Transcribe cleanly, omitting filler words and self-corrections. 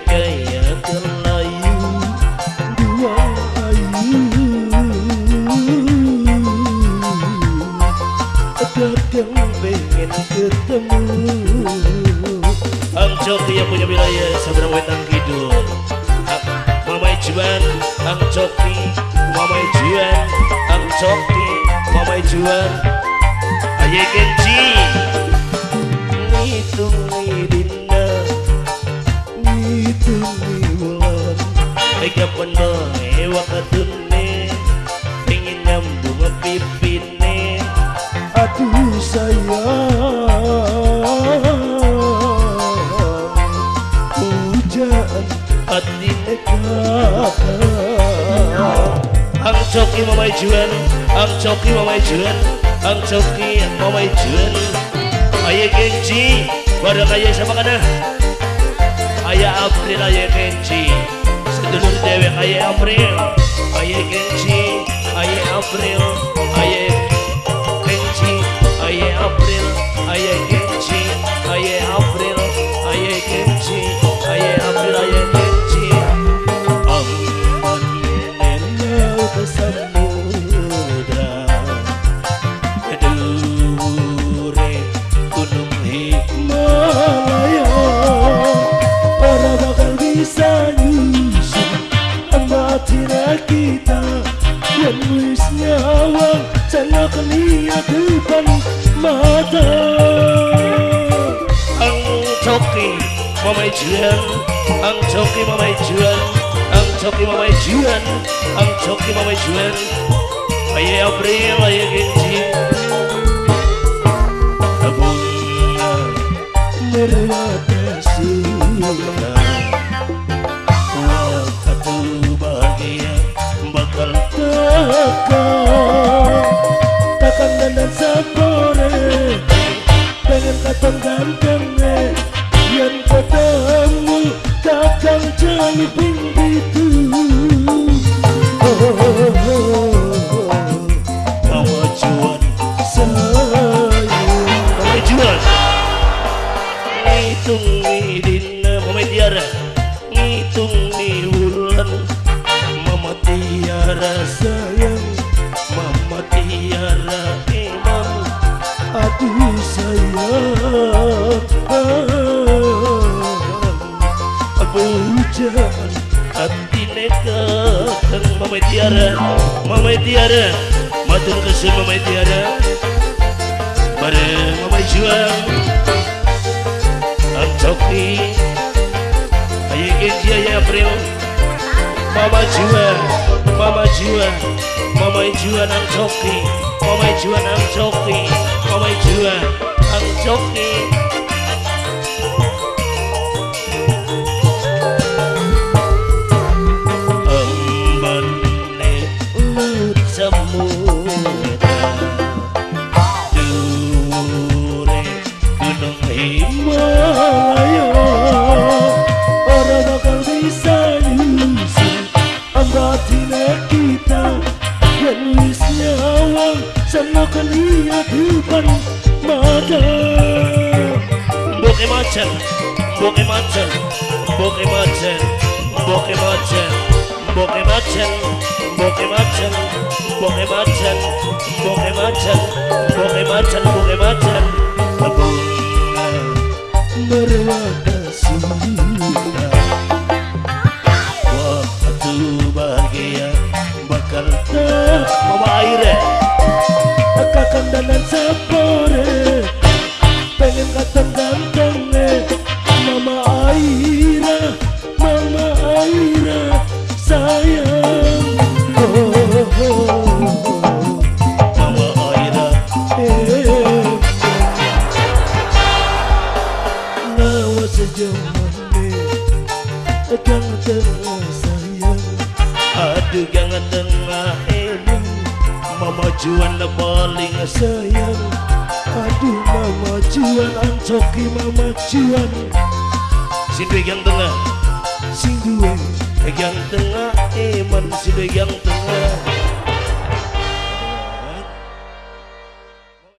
kaya kelayu dua ayu kadang pengen ketemu. Ang Coki yang punya wilayah seberang wetan kidul, Mama Juan, Ang Coki, Mama Juan, Ang Coki, Mama Juan, Aye Kenji, ngitung dina, ngitung wulan, ega penuh wakatune, pengen nyambung pipine, aduh sayang, hujan hati nekak. Ang Coki Mama Juan, Ang Coki Mama Juan, Ang Coki Mama Juan, Aye Kenji, bareng Aye siapa kana? Aye April, Aye Kenji, sedulur dewek Aye April, Aye Kenji, Aye April, Aye Kenji, Aye April, Aye Kenji, Aye April, Aye Kenji, Aye April, Aye Kenji. Ampun nenau ke samudra, kedure gunung Himalaya, orang bakal bisa nyusun amatir kita yang wis nyawang sana kenia depan mata. Ang Coki Mama Juan, Ang Coki Mama Juan, Ang Coki Mama Juan, Ang Coki Mama Juan, Aye April, Aye Kenji, bunga merata suka, waktu bahagia bakal takkan dan sapore, pengen katong gantengnya yang ketemu takkan jadi begitu. Mama Juan sayang, Mama Juan ngitung dina, Mama Tiara ngitung di bulan, Mama Tiara sayang, Mama Tiara emang, aduh sayang, hujan hati nekak. Mama Tiara, Mama Tiara, matur kesun Mama Tiara, bareng Mama Juan, Ang Coki, Aye Kenji, Aye April, Mama Juan, Mama Juan, Mama Juan, Ang Coki, Mama Juan, Ang Coki, Mama Juan, Ang Coki. Samudra dure gunung Himalaya, orang bakal bisa nyusun amatir kita yang wis nyawang sana kenia depan mata. Boke macan, boke macan, boke macan, boke macan, boke macan, boke macan, boke macan, boke macan, boke macan, boke macan, bunga merata suka, waktu bahagia bakal Mama Aire, kakak dan sapore, pengen katong gantengnya, Mama Aira, Mama Aira sayang. Mama Aira, ngawa sejauhane, gang tengah sayang, aduh gang tengah eling, Mama Juan la paling sayang, aduh Mama Juan, Ang Coki Mama Juan, sing duwe gang tengah, sing duwe gang tengah, eman sing duwe gang tengah.